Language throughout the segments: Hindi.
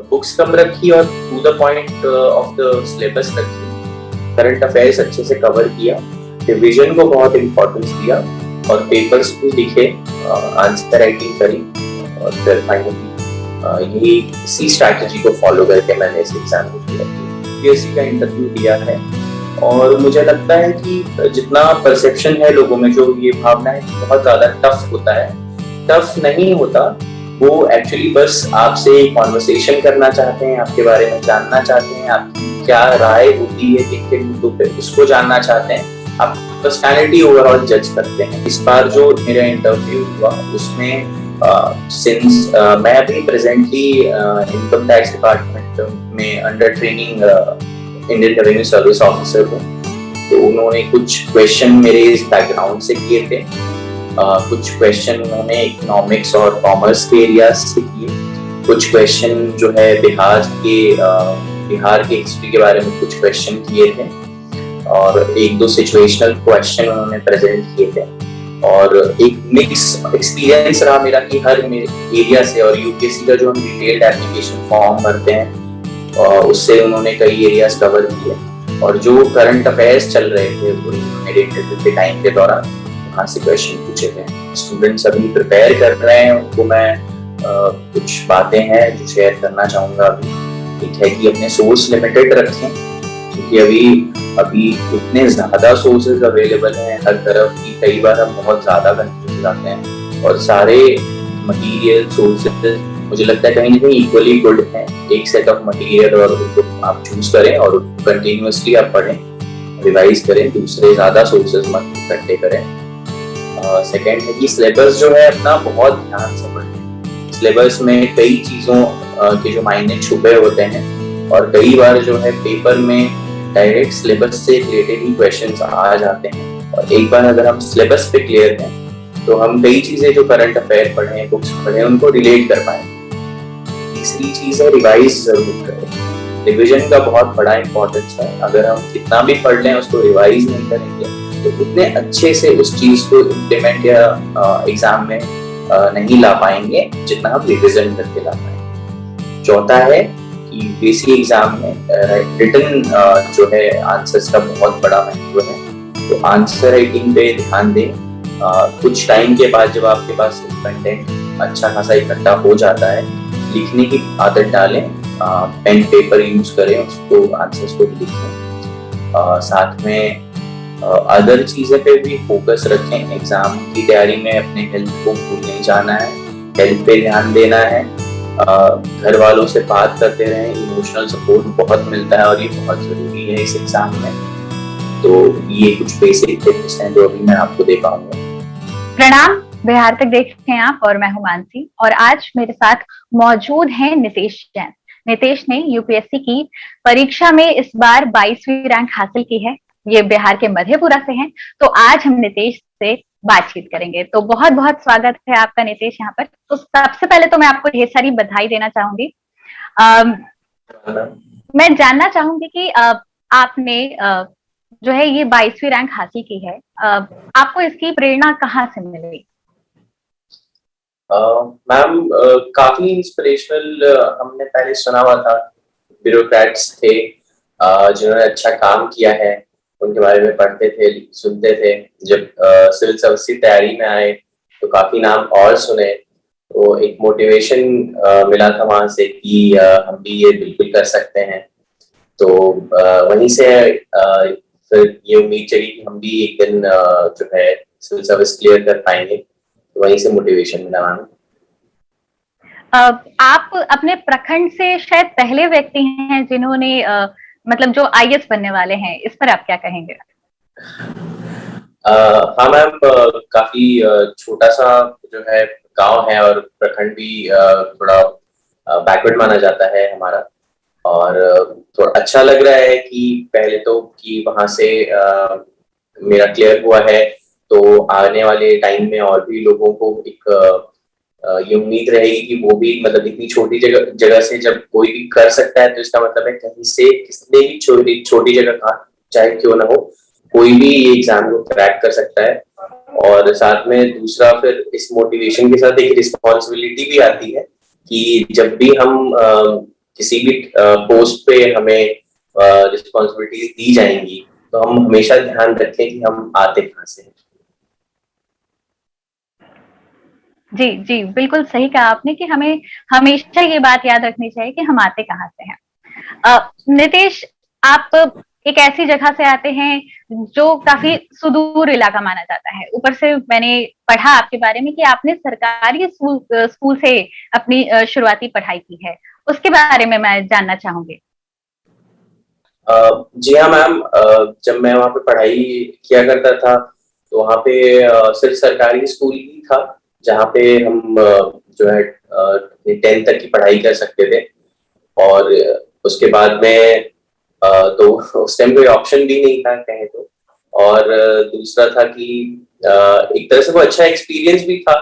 बुक्स कम रखी और to the point of the syllabus रखी, करंट अफेयर्स अच्छे से कवर किया, रिविजन को बहुत इम्पोर्टेंस दिया और पेपर्स भी लिखे, आंसर राइटिंग करी और फिर फाइनली यही इसी स्ट्रैटेजी को फॉलो करके मैंने इस एग्जाम को दिया, यूपीएससी का इंटरव्यू दिया है। और मुझे लगता है कि जितना परसेप्शन है लोगों में, जो ये भावना है कि बहुत ज्यादा टफ होता है, टफ नहीं होता। वो एक्चुअली बस आपसे कॉन्वर्सेशन करना चाहते हैं, आपके बारे में जानना चाहते हैं, आपकी क्या राय होती है किन किन मुद्दों पे उसको जानना चाहते हैं, आप पर्सनैलिटी ओवरऑल जज करते हैं। इस बार जो मेरा इंटरव्यू हुआ उसमें सिंस मैं अभी प्रेजेंटली इनकम टैक्स डिपार्टमेंट में under training Indian revenue service officer हूँ, तो उन्होंने कुछ क्वेश्चन मेरे इस बैकग्राउंड से किए थे, कुछ क्वेश्चन उन्होंने इकोनॉमिक्स और कॉमर्स के एरियाज से किए, कुछ क्वेश्चन जो है बिहार के हिस्ट्री के बारे में कुछ क्वेश्चन किए थे और एक दो सिचुएशनल क्वेश्चन उन्होंने प्रेजेंट किए थे। और एक मिक्स एक्सपीरियंस रहा मेरा कि हर एरिया से, और यूपीएससी का जो हम डिटेल्ड एप्लीकेशन फॉर्म भरते हैं उससे उन्होंने कई एरियाज कवर किए, और जो करंट अफेयर्स चल रहे थे वो मेरे इंटरव्यू के टाइम के दौरान वहाँ से क्वेश्चन पूछे थे। स्टूडेंट्स अभी प्रिपेयर कर रहे हैं, उनको मैं कुछ बातें हैं जो शेयर करना चाहूँगा। अभी एक है कि अपने सोर्स लिमिटेड रखें, क्योंकि अभी इतने ज़्यादा सोर्सेज अवेलेबल हैं हर तरफ की, कई बार हम बहुत ज़्यादा कंफ्यूज हो जाते हैं, और सारे मटीरियल सोर्सेज मुझे लगता है कहीं ना कहीं इक्वली गुड है। एक सेट ऑफ मटेरियल और उनको आप चूज करें और कंटिन्यूअसली आप पढ़ें, रिवाइज करें, दूसरे ज़्यादा सोर्सेज मत इकट्ठे करें। सेकेंड है कि सिलेबस जो है अपना बहुत ध्यान से पढ़ें। सिलेबस में कई चीज़ों के जो मायने छुपे होते हैं, और कई बार जो है पेपर में डायरेक्ट सिलेबस से रिलेटेड ही क्वेश्चंस आ जाते हैं, और एक बार अगर हम सिलेबस पे क्लियर हैं तो हम कई चीज़ें जो करंट अफेयर पढ़ें, बुक्स पढ़ें, उनको रिलेट कर पाएंगे। तीसरी चीज़ है रिवाइज जरूर करें। रिविजन का बहुत बड़ा इंपॉर्टेंस है। अगर हम कितना भी पढ़ लें उसको रिवाइज नहीं करेंगे तो उतने अच्छे से उस चीज़ को इम्प्लीमेंट या एग्जाम में नहीं ला पाएंगे जितना हम रिविजन करके ला पाएंगे। चौथा है कि बेसिक एग्जाम में रिटन जो है आंसर्स का बहुत बड़ा महत्व है, तो आंसर राइटिंग पे ध्यान दें। कुछ टाइम के बाद जब आपके पास कंटेंट अच्छा खासा इकट्ठा हो जाता है, लिखने की आदत डालें, पेन पेपर यूज करें, उसको आंसर्स को लिखें। साथ में अदर चीज़ें पे भी फोकस रखें। एग्जाम की तैयारी में अपने हेल्थ को भूल नहीं जाना है, हेल्थ पे ध्यान देना है, घर वालों से बात करते रहें, इमोशनल सपोर्ट बहुत मिलता है और ये बहुत ज़रूरी है इस एग्जाम में। तो ये कुछ बेसिक टिप्स हैं जो अभी मैं आपको दे पाऊंगा। प्रणाम, बिहार तक देख रहे हैं आप और मैं हूं मानसी, और आज मेरे साथ मौजूद हैं नितेश जैन। नितेश ने यूपीएससी की परीक्षा में इस बार 22वीं रैंक हासिल की है। ये बिहार के मधेपुरा से हैं, तो आज हम नितेश से बातचीत करेंगे। तो बहुत बहुत स्वागत है आपका नितेश यहाँ पर। तो सबसे पहले तो मैं आपको ढेर सारी बधाई देना चाहूंगी। मैं जानना चाहूंगी कि आपने जो है ये 22वीं रैंक हासिल की है, आपको इसकी प्रेरणा कहाँ से मिली? मैम, काफी इंस्पिरेशनल हमने पहले सुना हुआ था, ब्यूरोक्रेट्स थे जिन्होंने अच्छा काम किया है, उनके बारे में पढ़ते थे, सुनते थे। जब सिविल सर्विस की तैयारी में आए तो काफी नाम और सुने, तो एक मोटिवेशन मिला था वहां से कि हम भी ये बिल्कुल कर सकते हैं। तो वहीं से फिर ये उम्मीद चली कि हम भी एक दिन जो है सिविल सर्विस क्लियर कर पाएंगे, तो वहीं से मोटिवेशन मिला मैम। आप अपने प्रखंड से शायद पहले व्यक्ति हैं जिन्होंने मतलब जो आईएएस बनने वाले हैं, इस पर आप क्या कहेंगे? हाँ मैम, काफी छोटा सा जो है गांव है और प्रखंड भी थोड़ा बैकवर्ड माना जाता है हमारा, और थोड़ा अच्छा लग रहा है कि पहले तो कि वहां से मेरा क्लियर हुआ है, तो आने वाले टाइम में और भी लोगों को एक ये उम्मीद रहेगी कि वो भी मतलब इतनी छोटी जगह से जब कोई भी कर सकता है, तो इसका मतलब है कहीं से किसने भी छोटी जगह का चाहे क्यों ना हो, कोई भी ये एग्जाम को क्रैक कर सकता है। और साथ में दूसरा फिर इस मोटिवेशन के साथ एक रिस्पॉन्सिबिलिटी भी आती है कि जब भी हम किसी भी पोस्ट पे हमें रिस्पॉन्सिबिलिटीज दी जाएंगी, तो हम हमेशा ध्यान रखें कि हम आते कहाँ से हैं। जी जी, बिल्कुल सही कहा आपने कि हमें हमेशा ये बात याद रखनी चाहिए कि हम आते कहाँ से हैं। नितेश, आप एक ऐसी जगह से आते हैं जो काफी सुदूर इलाका माना जाता है। ऊपर से मैंने पढ़ा आपके बारे में कि आपने सरकारी स्कूल से अपनी शुरुआती पढ़ाई की है। उसके बारे में मैं जानना चाहूंगी। जी हाँ मैम, जब मैं वहाँ पे पढ़ाई किया करता था तो वहाँ पे सिर्फ सरकारी स्कूल ही था जहाँ पे हम जो है 10th तक की पढ़ाई कर सकते थे। और उसके बाद में तो उस टाइम कोई ऑप्शन भी नहीं था कहें तो। और दूसरा था कि एक तरह से वो अच्छा एक्सपीरियंस भी था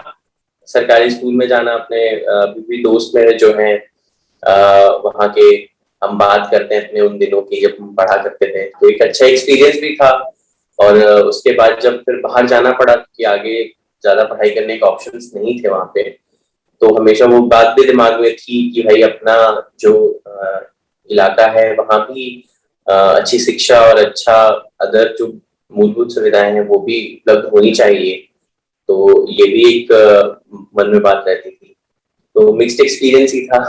सरकारी स्कूल में जाना। अपने भी दोस्त मेरे जो हैं वहाँ के, हम बात करते हैं अपने उन दिनों की जब हम पढ़ा करते थे, तो एक अच्छा एक्सपीरियंस भी था। और उसके बाद जब फिर बाहर जाना पड़ा कि आगे ज्यादा पढ़ाई करने के ऑप्शंस नहीं थे वहाँ पे, तो हमेशा वो बात भी दिमाग में थी कि भाई अपना जो इलाका है वहाँ भी अच्छी शिक्षा और अच्छा अदर जो मूलभूत सुविधाएं हैं वो भी उपलब्ध होनी चाहिए। तो ये भी एक मन में बात रहती थी, तो मिक्स्ड एक्सपीरियंस ही था।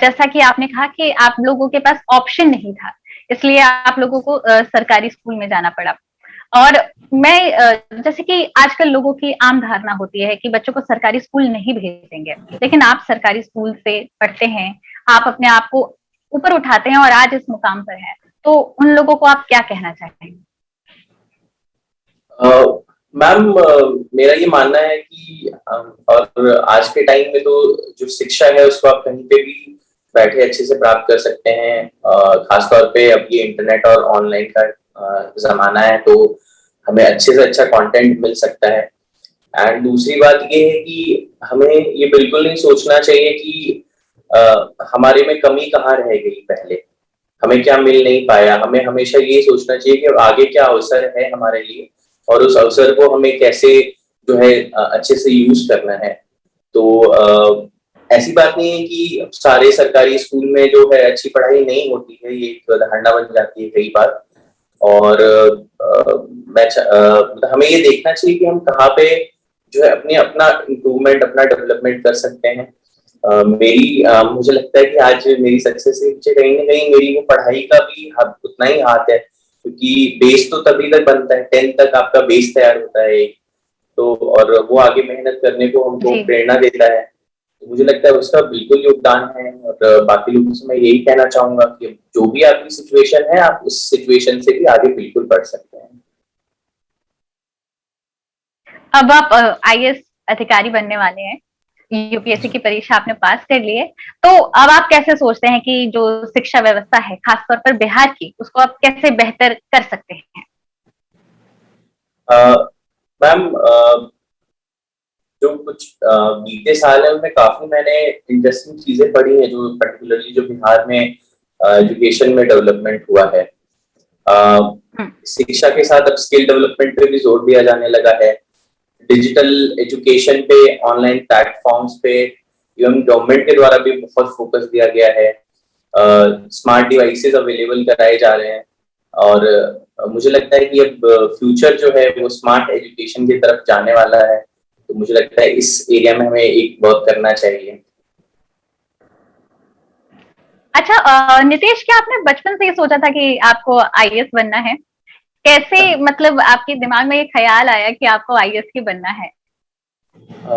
जैसा कि आपने कहा कि आप लोगों के पास ऑप्शन नहीं था, इसलिए आप लोगों को सरकारी स्कूल में जाना पड़ा। और जैसे कि आजकल लोगों की आम धारणा होती है कि बच्चों को सरकारी स्कूल नहीं भेजेंगे, लेकिन आप सरकारी स्कूल से पढ़ते हैं, आप अपने आप को ऊपर उठाते हैं और आज इस मुकाम पर हैं, तो उन लोगों को आप क्या कहना चाहेंगे? मैम, मेरा ये मानना है कि और आज के टाइम में तो जो शिक्षा है उसको आप कहीं पे भी बैठे अच्छे से प्राप्त कर सकते हैं। खासतौर पे अब ये इंटरनेट और ऑनलाइन का जमाना है, तो हमें अच्छे से अच्छा कंटेंट मिल सकता है। एंड दूसरी बात ये है कि हमें ये बिल्कुल नहीं सोचना चाहिए कि हमारे में कमी कहाँ रह गई पहले, हमें क्या मिल नहीं पाया। हमें हमेशा ये सोचना चाहिए कि आगे क्या अवसर है हमारे लिए और उस अवसर को हमें कैसे जो है अच्छे से यूज करना है। तो ऐसी बात नहीं है कि सारे सरकारी स्कूल में जो है अच्छी पढ़ाई नहीं होती है, ये एक धारणा बन जाती है कई बार। और हमें ये देखना चाहिए कि हम कहाँ पे जो है अपने अपना इम्प्रूवमेंट, अपना डेवलपमेंट कर सकते हैं। मुझे लगता है कि आज मेरी सक्सेस के पीछे कहीं ना कहीं मेरी वो पढ़ाई का भी उतना ही हाथ है, क्योंकि बेस तो तभी तक बनता है, 10th तक आपका बेस तैयार होता है एक, तो और वो आगे मेहनत करने को हमको प्रेरणा देता है। तो मुझे लगता है उसका बिल्कुल योगदान है। और बाकी लोगों से मैं यही कहना चाहूंगा कि जो भी आपकी सिचुएशन है, आप उस सिचुएशन से भी आगे बिल्कुल बढ़ सकते हैं। अब आप आईएएस अधिकारी बनने वाले हैं, यूपीएससी की परीक्षा आपने पास कर ली है, तो अब आप कैसे सोचते हैं कि जो शिक्षा व्यवस्था है खासतौर पर बिहार की, उसको आप कैसे बेहतर कर सकते हैं? मैम, जो कुछ बीते साल है उनमें काफी मैंने इंटरेस्टिंग चीजें पढ़ी हैं, जो पर्टिकुलरली जो बिहार में एजुकेशन में डेवलपमेंट हुआ है। शिक्षा के साथ अब स्किल डेवलपमेंट पे भी जोर दिया जाने लगा है। डिजिटल एजुकेशन पे, ऑनलाइन प्लेटफॉर्म्स पे, इवन गवर्नमेंट के द्वारा भी बहुत फोकस दिया गया है। स्मार्ट डिवाइसेस अवेलेबल कराए जा रहे हैं। और मुझे लगता है कि अब फ्यूचर जो है वो स्मार्ट एजुकेशन की तरफ जाने वाला है। तो मुझे लगता है इस एरिया में हमें एक वर्क करना चाहिए। अच्छा, नितेश, क्या आपने बचपन से ये सोचा था कि आपको आईएएस बनना है? कैसे, मतलब आपके दिमाग में ये ख्याल आया कि आपको आईएएस ही बनना है?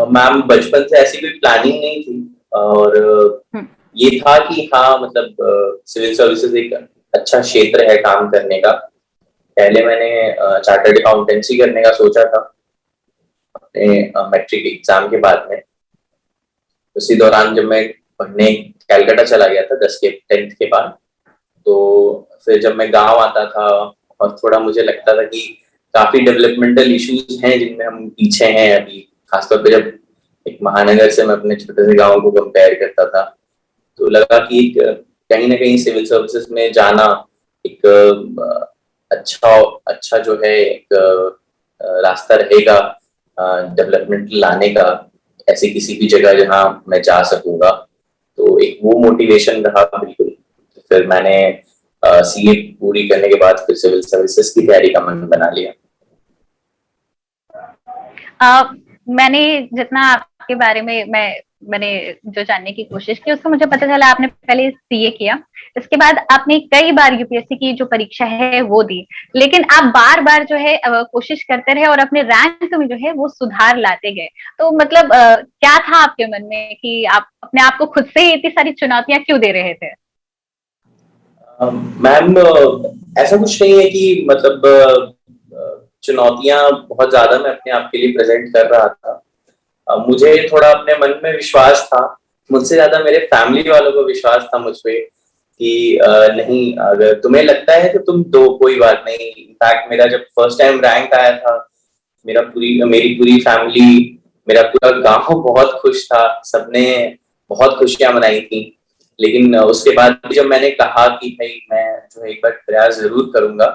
मैम, बचपन से ऐसी कोई प्लानिंग नहीं थी। और ये था कि हाँ, मतलब सिविल सर्विसेज एक अच्छा क्षेत्र है काम करने का। पहले मैंने चार्टर्ड अकाउंटेंसी करने का सोचा था अपने मैट्रिक एग्जाम के बाद में। उसी दौरान जब मैं पढ़ने कैलकाटा चला गया था 10th के बाद, तो फिर जब मैं गांव आता था और थोड़ा मुझे लगता था कि काफी डेवलपमेंटल इश्यूज हैं जिनमें हम पीछे हैं अभी, खासतौर पे जब एक महानगर से मैं अपने छोटे से गांव को कंपेयर करता था, तो लगा कि कहीं ना कहीं सिविल सर्विसेज में जाना एक अच्छा अच्छा जो है एक रास्ता रहेगा डेवलपमेंट लाने का। ऐसी किसी भी जगह जहाँ मैं जा सकूंगा। तो एक वो मोटिवेशन रहा बिल्कुल। फिर मैंने सीए पूरी करने के बाद फिर सिविल सर्विसेज की तैयारी का मन बना लिया। मैंने जितना आपके बारे में मैंने जो जानने की कोशिश की उससे मुझे पता चला आपने पहले सीए किया, इसके बाद आपने कई बार यूपीएससी की जो परीक्षा है वो दी, लेकिन आप बार बार जो है कोशिश करते रहे और अपने रैंक में जो है वो सुधार लाते गए। तो मतलब क्या था आपके मन में कि आप अपने आप को खुद से इतनी सारी चुनौतियां क्यों दे रहे थे? मैम, ऐसा कुछ नहीं है कि मतलब चुनौतियां बहुत ज्यादा मैं अपने आप के लिए प्रेजेंट कर रहा था। मुझे थोड़ा अपने मन में विश्वास था, मुझसे ज्यादा मेरे फैमिली वालों को विश्वास था मुझ पे कि नहीं, अगर तुम्हें लगता है तो तुम दो, कोई बात नहीं। इनफैक्ट मेरा जब फर्स्ट टाइम रैंक आया था, मेरी पूरी फैमिली, मेरा पूरा गांव बहुत खुश था, सबने बहुत खुशियां मनाई थी। लेकिन उसके बाद भी जब मैंने कहा कि भाई मैं जो है एक बार प्रयास जरूर करूंगा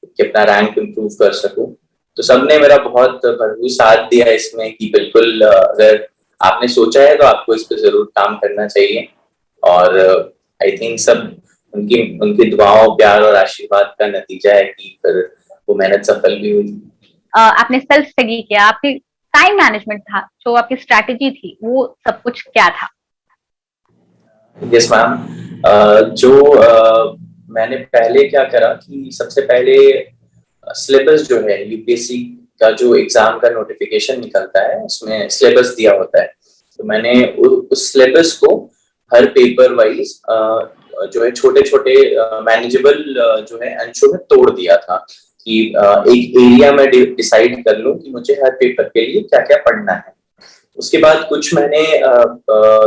कि अपना रैंक इम्प्रूव कर सकूं, तो सबने मेरा बहुत भरपूर साथ दिया इसमें कि बिल्कुल, अगर आपने सोचा है तो आपको इस पर जरूर काम करना चाहिए। और आई थिंक सब उनकी उनकी दुआओं, प्यार और आशीर्वाद का नतीजा है कि फिर वो मेहनत सफल भी हुई। आपने सेल्फ स्टडी किया, आपकी टाइम मैनेजमेंट था, जो आपकी स्ट्रैटेजी थी, वो सब कुछ क्या था? Yes ma'am. जो मैंने पहले क्या करा कि सबसे पहले सिलेबस जो है यूपीएससी का, जो एग्जाम का नोटिफिकेशन निकलता है उसमें सिलेबस दिया होता है, तो मैंने उस सिलेबस को हर पेपर वाइज जो है छोटे छोटे मैनेजेबल जो है अंशों में तोड़ दिया था कि एक एरिया में डिसाइड कर लूं कि मुझे हर पेपर के लिए क्या क्या पढ़ना है। उसके बाद कुछ मैंने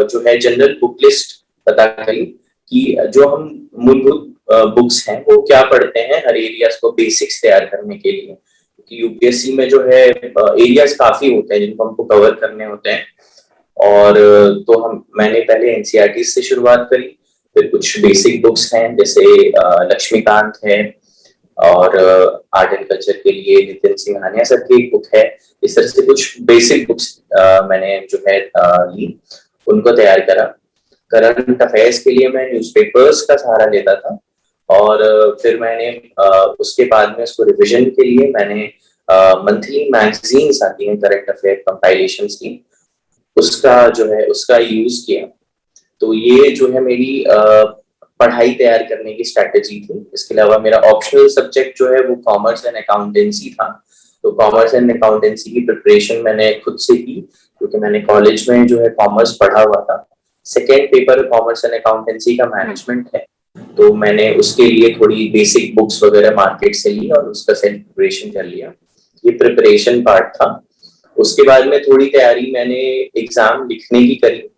जो है जनरल बुक लिस्ट पता करी कि जो हम मूलभूत बुक्स हैं वो क्या पढ़ते हैं हर एरियाज को बेसिक्स तैयार करने के लिए, क्योंकि यूपीएससी में जो है एरियाज काफी होते हैं जिनको हमको कवर करने होते हैं। और तो हम मैंने पहले एनसीईआरटी से शुरुआत करी, फिर कुछ बेसिक बुक्स हैं जैसे लक्ष्मीकांत है, और आर्ट एंड कल्चर के लिए नितिन सिंघानिया सर की एक बुक है। इस तरह से कुछ बेसिक बुक्स मैंने जो है ली, उनको तैयार करा। करंट अफेयर्स के लिए मैं न्यूज़पेपर्स का सहारा लेता था, और फिर मैंने उसके बाद में उसको रिवीजन के लिए मैंने मंथली मैगजीन्स आती हैं करंट अफेयर कंपाइलेशंस की, उसका जो है उसका यूज किया। तो ये जो है मेरी पढ़ाई तैयार करने की स्ट्रैटेजी थी। इसके अलावा मेरा ऑप्शनल सब्जेक्ट जो है वो कॉमर्स एंड अकाउंटेंसी था, तो कॉमर्स एंड अकाउंटेंसी की प्रिपरेशन मैंने खुद से की, क्योंकि मैंने कॉलेज में जो है कॉमर्स पढ़ा हुआ था। Second paper commerce and accountancy का मैनेजमेंट है, तो मैंने उसके लिए थोड़ी बेसिक बुक्स वगैरह मार्केट से ली और उसका सेल्फ प्रिपरेशन कर लिया। ये प्रिपरेशन पार्ट था। उसके बाद में थोड़ी तैयारी मैंने एग्जाम लिखने की करी,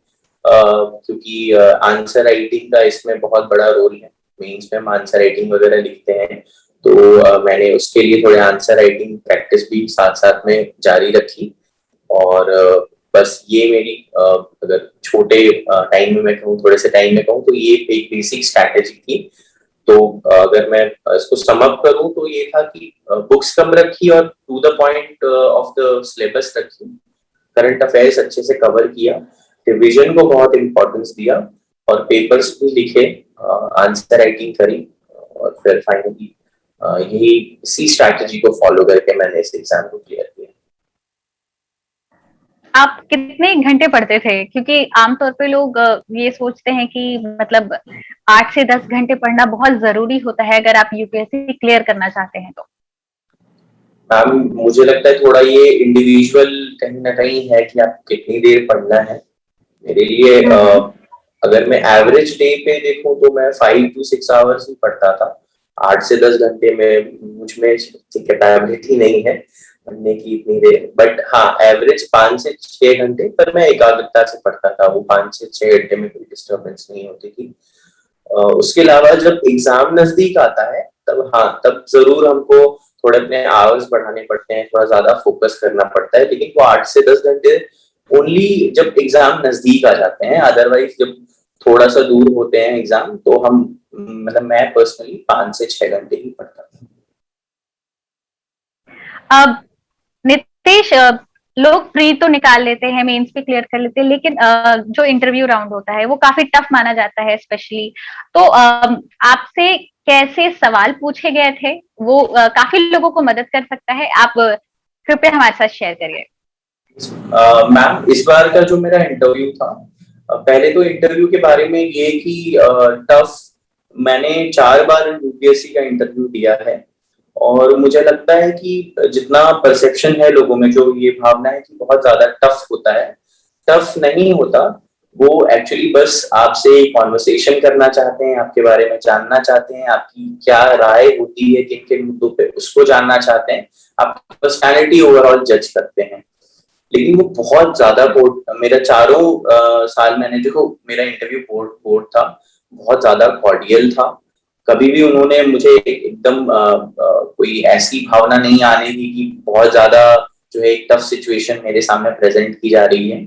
क्योंकि आंसर राइटिंग का इसमें बहुत बड़ा रोल है। मेंस में हम आंसर राइटिंग वगैरह लिखते हैं, तो मैंने उसके लिए थोड़े आंसर राइटिंग प्रैक्टिस भी साथ साथ में जारी रखी। और बस ये मेरी अगर छोटे टाइम में मैं कहूँ, थोड़े से टाइम में कहूँ, तो ये एक बेसिक स्ट्रैटेजी थी। तो अगर मैं इसको सम अप करूँ तो ये था कि बुक्स कम रखी और to the point of the syllabus रखी, करंट अफेयर्स अच्छे से कवर किया, रिवीजन को बहुत इंपॉर्टेंस दिया, और पेपर्स भी लिखे, आंसर राइटिंग करी, और फिर फाइनली यही इसी स्ट्रैटेजी को फॉलो करके मैंने इस एग्जाम को क्लियर किया। आप कितने घंटे पढ़ते थे? क्योंकि आमतौर पे लोग ये सोचते हैं कि मतलब 8 से 10 घंटे पढ़ना बहुत जरूरी होता है अगर आप यूपीएससी क्लियर करना चाहते हैं तो। मैम, मुझे लगता है थोड़ा ये इंडिविजुअल कहीं ना कहीं है कि आप कितनी देर पढ़ना है। मेरे लिए अगर मैं एवरेज डे पे देखूं तो मैं 5 to 6 आवर्स ही पढ़ता था। 8 से 10 घंटे में मुझ में कैपेबिलिटी नहीं है पढ़ने की इतनी देर, बट हाँ एवरेज 5 से 6 घंटे पर मैं एकाग्रता से पढ़ता था। वो 5 से 6 घंटे में कोई डिस्टर्बेंस नहीं होती थी। उसके अलावा जब एग्जाम नजदीक आता है तब हाँ, तब जरूर हमको थोड़े अपने आवर्स बढ़ाने पड़ते हैं, थोड़ा ज्यादा फोकस करना पड़ता है, लेकिन वो 8 से 10 घंटे ओनली जब एग्जाम नजदीक आ जाते हैं। अदरवाइज जब थोड़ा सा दूर होते हैं एग्जाम तो हम, मतलब मैं पर्सनली 5 से 6 घंटे ही पढ़ता था। अब नितेश, लोग प्री तो निकाल लेते हैं, मेंस भी क्लियर कर लेते हैं, लेकिन जो इंटरव्यू राउंड होता है वो काफी टफ माना जाता है स्पेशली। तो आपसे कैसे सवाल पूछे गए थे, वो काफी लोगों को मदद कर सकता है। आप कृपया हमारे साथ शेयर करिए। मैम, इस बार का जो मेरा इंटरव्यू था, पहले तो इंटरव्यू के बारे में ये कि टफ, मैंने 4 बार यूपीएससी का इंटरव्यू दिया है। और मुझे लगता है कि जितना परसेप्शन है लोगों में, जो ये भावना है कि बहुत ज्यादा टफ होता है, टफ नहीं होता। वो एक्चुअली बस आपसे कॉन्वर्सेशन करना चाहते हैं, आपके बारे में जानना चाहते हैं, आपकी क्या राय होती है किन किन मुद्दों पे, उसको जानना चाहते हैं। आपकी पर्सनैलिटी ओवरऑल जज करते हैं। लेकिन वो बहुत ज्यादा बोर्ड, मेरा चारों साल मैंने जो मेरा इंटरव्यू बोर्ड बोर्ड था, बहुत ज्यादा कॉर्डियल था। कभी भी उन्होंने मुझे एकदम कोई ऐसी भावना नहीं आने दी कि बहुत ज्यादा जो है एक टफ सिचुएशन मेरे सामने प्रेजेंट की जा रही है।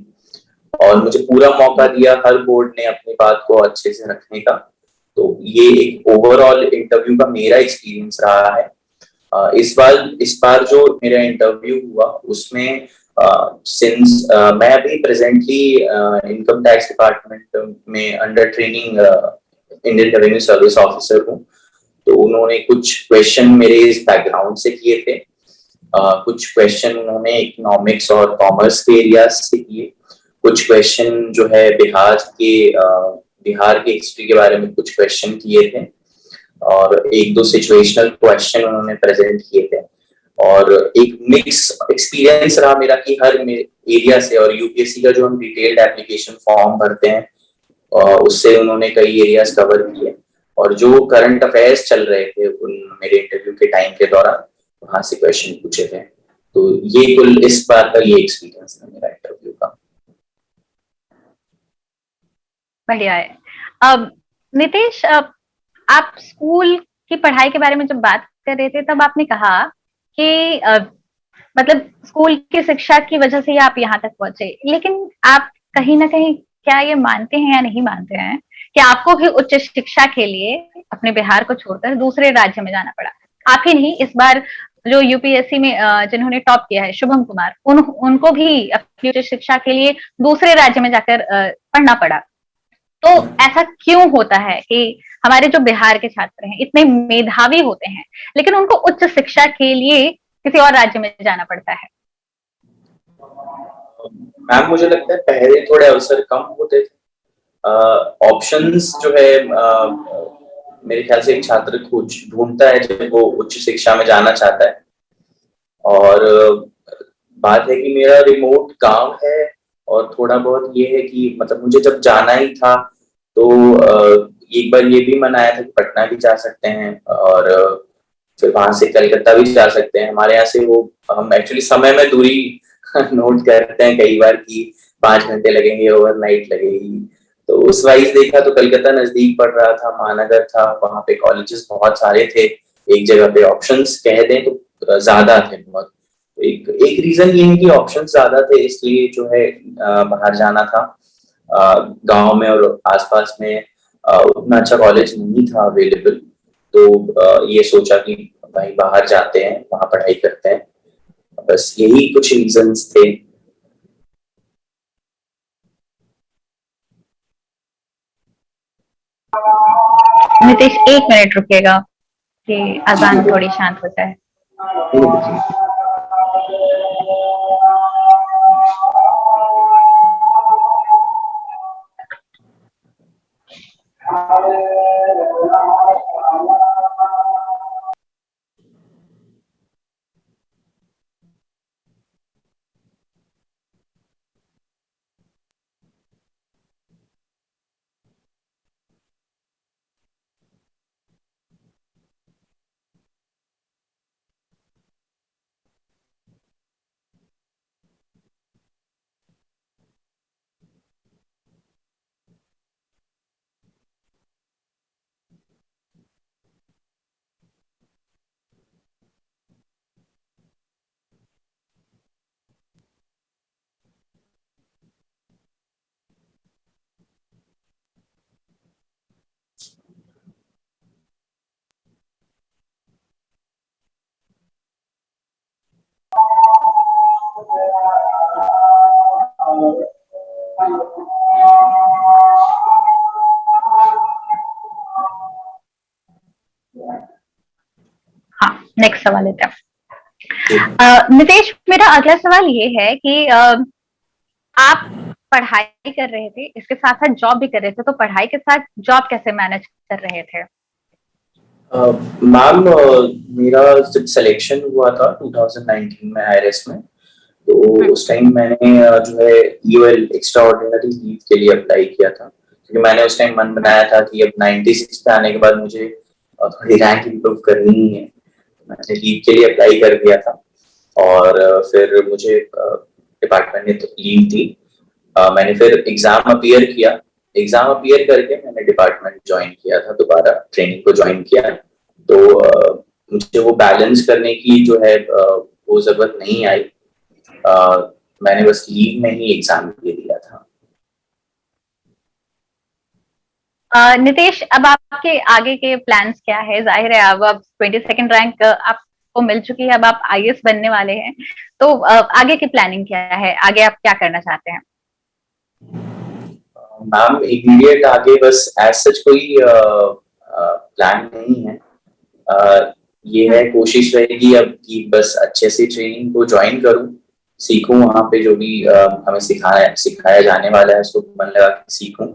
और मुझे पूरा मौका दिया हर बोर्ड ने अपनी बात को अच्छे से रखने का। तो ये एक ओवरऑल इंटरव्यू का मेरा एक्सपीरियंस रहा है। इस बार जो मेरा इंटरव्यू हुआ उसमें, सिंस मैं अभी प्रेजेंटली इनकम टैक्स डिपार्टमेंट में under training Indian revenue service officer हूँ। तो उन्होंने कुछ क्वेश्चन मेरे इस बैकग्राउंड से किए थे। कुछ क्वेश्चन उन्होंने इकोनॉमिक्स और कॉमर्स के एरियाज से किए। कुछ क्वेश्चन जो है बिहार के हिस्ट्री के बारे में कुछ क्वेश्चन किए थे। और एक दो सिचुएशनल क्वेश्चन उन्होंने प्रेजेंट किए थे। और एक मिक्स एक्सपीरियंस रहा मेरा कि हर एरिया से, और यूपीएससी का जो हम डिटेल्ड एप्लीकेशन फॉर्म भरते हैं, उससे उन्होंने कई एरियाज कवर किए। और जो करंट अफेयर्स चल रहे थे उन मेरे इंटरव्यू के टाइम के दौरान, वहां से क्वेश्चन पूछे थे। तो ये कुल इस बार का ये एक्सपीरियंस था मेरा इंटरव्यू का। बढ़िया है। अब नितेश, आप स्कूल की पढ़ाई के बारे में जब बात कर रहे थे तब आपने कहा कि मतलब स्कूल की शिक्षा की वजह से ही आप यहाँ तक पहुंचे, लेकिन आप कहीं ना कहीं क्या ये मानते हैं या नहीं मानते हैं कि आपको भी उच्च शिक्षा के लिए अपने बिहार को छोड़कर दूसरे राज्य में जाना पड़ा? आप ही नहीं, इस बार जो यूपीएससी में जिन्होंने टॉप किया है, शुभम कुमार, उनको भी अपनी उच्च शिक्षा के लिए दूसरे राज्य में जाकर पढ़ना पड़ा। तो ऐसा क्यों होता है कि हमारे जो बिहार के छात्र हैं इतने मेधावी होते हैं, लेकिन उनको उच्च शिक्षा के लिए किसी और राज्य में जाना पड़ता है? मैम, मुझे लगता है पहले थोड़े अवसर कम होते थे। ऑप्शंस जो है, मेरे ख्याल से एक छात्र खोज ढूंढता है जब वो उच्च शिक्षा में जाना चाहता है। और बात है कि मेरा रिमोट गांव है। और थोड़ा बहुत ये है कि मतलब मुझे जब जाना ही था तो एक बार ये भी मन आया था कि पटना भी जा सकते हैं, और फिर वहां से कलकत्ता भी जा सकते हैं। हमारे यहाँ से वो, हम एक्चुअली समय में दूरी नोट करते हैं कई बार कि 5 घंटे लगेंगे, ओवरनाइट लगेगी। तो उस वाइज देखा तो कलकत्ता नजदीक पड़ रहा था, महानगर था, वहां पे कॉलेजेस बहुत सारे थे। एक जगह पे ऑप्शंस कह दें तो ज्यादा थे बहुत। एक एक रीजन ये है कि ऑप्शंस ज्यादा थे, इसलिए जो है बाहर जाना था। गांव में और आसपास में उतना अच्छा कॉलेज नहीं था अवेलेबल। तो ये सोचा कि भाई बाहर जाते हैं, वहां पढ़ाई करते हैं। बस यही कुछ रीजंस थे। नितेश, 1 मिनट रुकिएगा कि अजान थोड़ी शांत हो जाए। नेक्स्ट सवाल लेते हैं। जी। नितेश, मेरा अगला सवाल ये है कि आप पढ़ाई कर रहे थे, इसके साथ साथ जॉब भी कर रहे थे, तो पढ़ाई के साथ जॉब कैसे मैनेज कर रहे थे? मैम, मेरा जब सिलेक्शन हुआ था 2019 में आईआरएस में, तो उस टाइम मैंने जो है ईओएल एक्स्ट्रा ऑर्डिनरी लीव के लिए अप्लाई किया था, क्योंकि मैंने उस टाइम मन बनाया था कि अब 96 पे आने के बाद मुझे थोड़ी रैंक इम्प्रूव करनी ही है। मैंने लीव के लिए अप्लाई कर दिया था और फिर मुझे डिपार्टमेंट ने तो लीव दी। मैंने फिर एग्जाम अपीयर किया। एग्जाम अपीयर करके मैंने डिपार्टमेंट ज्वाइन किया था, दोबारा ट्रेनिंग को ज्वाइन किया। तो मुझे वो बैलेंस करने की जो है वो जरूरत नहीं आई। मैंने बस लीव में ही एग्जाम दे दिया था। नितेश, अब आपके आगे के प्लान्स क्या है? जाहिर है अब 22nd रैंक आपको मिल चुकी है, अब आप आईएएस बनने वाले हैं, तो आगे की प्लानिंग क्या है? आगे आप क्या करना चाहते हैं? मैम, इमीडिएट आगे बस एज सच कोई प्लान नहीं है। ये है, कोशिश रहेगी अब कि बस अच्छे से ट्रेनिंग को ज्वाइन करूं, सीखूं वहां पे जो भी हमें सिखाया जाने वाला है, उसको मन लगा के सीखूं।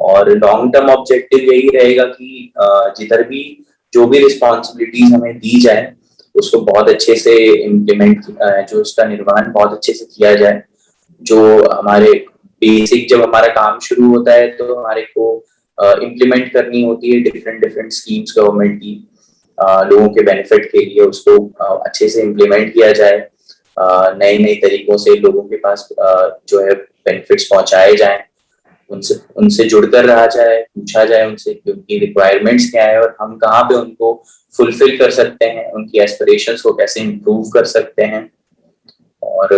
और लॉन्ग टर्म ऑब्जेक्टिव यही रहेगा कि जिधर भी जो भी रिस्पॉन्सिबिलिटीज हमें दी जाए उसको बहुत अच्छे से इम्प्लीमेंट, जो उसका निर्वहन बहुत अच्छे से किया जाए। जो हमारे बेसिक, जब हमारा काम शुरू होता है तो हमारे को इम्प्लीमेंट करनी होती है डिफरेंट डिफरेंट स्कीम्स गवर्नमेंट की, लोगों के बेनिफिट के लिए, उसको अच्छे से इम्प्लीमेंट किया जाए। नए नए तरीकों से लोगों के पास जो है बेनिफिट्स पहुंचाए जाए, उनसे उनसे जुड़कर रहा जाए, पूछा जाए उनसे कि उनकी रिक्वायरमेंट्स क्या है और हम कहाँ पे उनको फुलफिल कर सकते हैं, उनकी एस्पिरेशंस को कैसे इम्प्रूव कर सकते हैं। और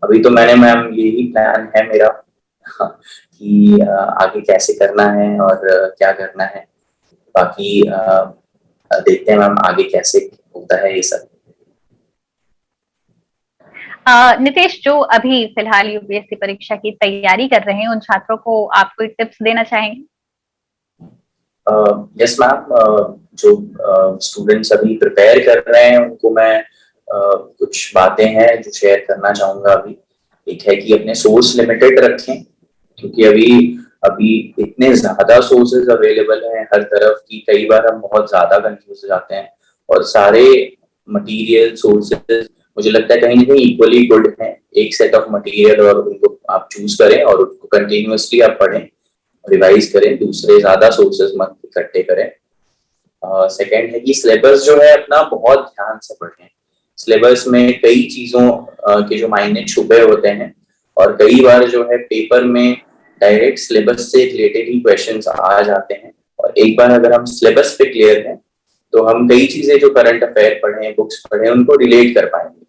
अभी तो मैंने, मैम, यही प्लान है मेरा कि आगे कैसे करना है और क्या करना है। बाकी देखते हैं मैम आगे कैसे होता है ये सब। नितेश, जो अभी फिलहाल यूपीएससी परीक्षा की तैयारी कर रहे हैं, उन छात्रों को आप कोई टिप्स देना चाहेंगे? यस मैम, जो स्टूडेंट्स अभी प्रिपेयर कर रहे हैं उनको मैं कुछ बातें हैं जो शेयर करना चाहूंगा अभी। एक है कि अपने सोर्स लिमिटेड रखें, क्योंकि अभी अभी इतने ज्यादा सोर्सेज अवेलेबल हैं हर तरफ की, कई बार हम बहुत ज्यादा कंफ्यूज हो जाते हैं। और सारे मटेरियल सोर्सेज मुझे लगता है कहीं ना कहीं इक्वली गुड हैं। एक सेट ऑफ मटेरियल और उनको आप चूज करें और उनको कंटिन्यूअसली आप पढ़ें, रिवाइज करें, दूसरे ज्यादा सोर्सेज मत इकट्ठे करें। सेकेंड है कि सिलेबस जो है अपना बहुत ध्यान से पढ़ें। सिलेबस में कई चीजों के जो मायने छुपे होते हैं और कई बार जो है पेपर में डायरेक्ट सिलेबस से रिलेटेड ही क्वेश्चंस आ जाते हैं। और एक बार अगर हम सिलेबस पे क्लियर हैं तो हम कई चीजें जो करंट अफेयर पढ़े, बुक्स पढ़े, उनको रिलेट कर पाएंगे।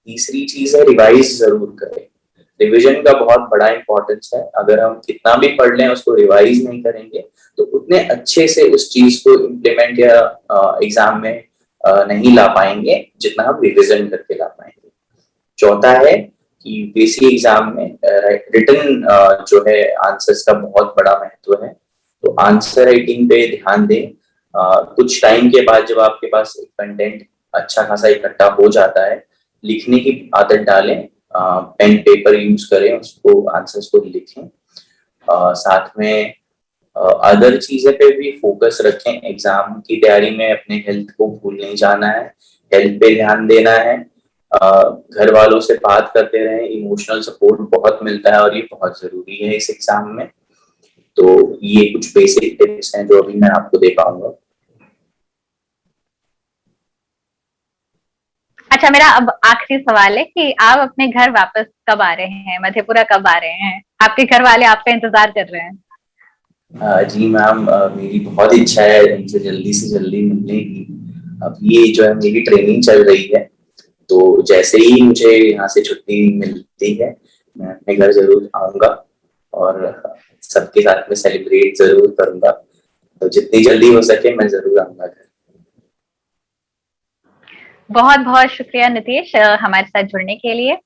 तीसरी चीज है, रिवाइज जरूर करें। रिवीजन का बहुत बड़ा इंपॉर्टेंस है। अगर हम कितना भी पढ़ लें उसको रिवाइज नहीं करेंगे तो उतने अच्छे से उस चीज को इम्प्लीमेंट या एग्जाम में नहीं ला पाएंगे जितना हम रिवीजन करके ला पाएंगे। चौथा है कि बेसिक एग्जाम में रिटन जो है आंसर्स का बहुत बड़ा महत्व है, तो आंसर राइटिंग पे ध्यान दें। कुछ टाइम के बाद जब आपके पास कंटेंट अच्छा खासा इकट्ठा हो जाता है, लिखने की आदत डालें, पेन पेपर यूज करें, उसको आंसर्स को लिखें। साथ में अदर चीजें पे भी फोकस रखें। एग्जाम की तैयारी में अपने हेल्थ को भूल नहीं जाना है, हेल्थ पे ध्यान देना है। घर वालों से बात करते रहें, इमोशनल सपोर्ट बहुत मिलता है और ये बहुत जरूरी है इस एग्जाम में। तो ये कुछ बेसिक टिप्स हैं जो अभी मैं आपको दे पाऊंगा। अच्छा, मेरा अब आखिरी सवाल है कि आप अपने घर वापस कब आ रहे हैं? मधेपुरा कब आ रहे हैं? आपके घर वाले आपका इंतजार कर रहे हैं। जी मैम, मेरी बहुत इच्छा है उनसे जल्दी से जल्दी मिलने की। अब ये जो है मेरी ट्रेनिंग चल रही है, तो जैसे ही मुझे यहाँ से छुट्टी मिलती है मैं अपने घर जरूर आऊंगा और सबके साथ में सेलिब्रेट जरूर करूंगा। तो जितनी जल्दी हो सके मैं जरूर आऊंगा घर। बहुत बहुत शुक्रिया नितेश, हमारे साथ जुड़ने के लिए,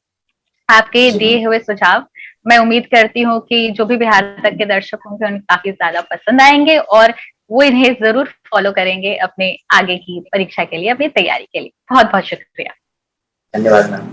आपके जी दिए हुए सुझाव मैं उम्मीद करती हूँ कि जो भी बिहार तक के दर्शक होंगे उन्हें काफी ज्यादा पसंद आएंगे और वो इन्हें जरूर फॉलो करेंगे अपने आगे की परीक्षा के लिए, अपनी तैयारी के लिए। बहुत बहुत शुक्रिया। धन्यवाद मैम।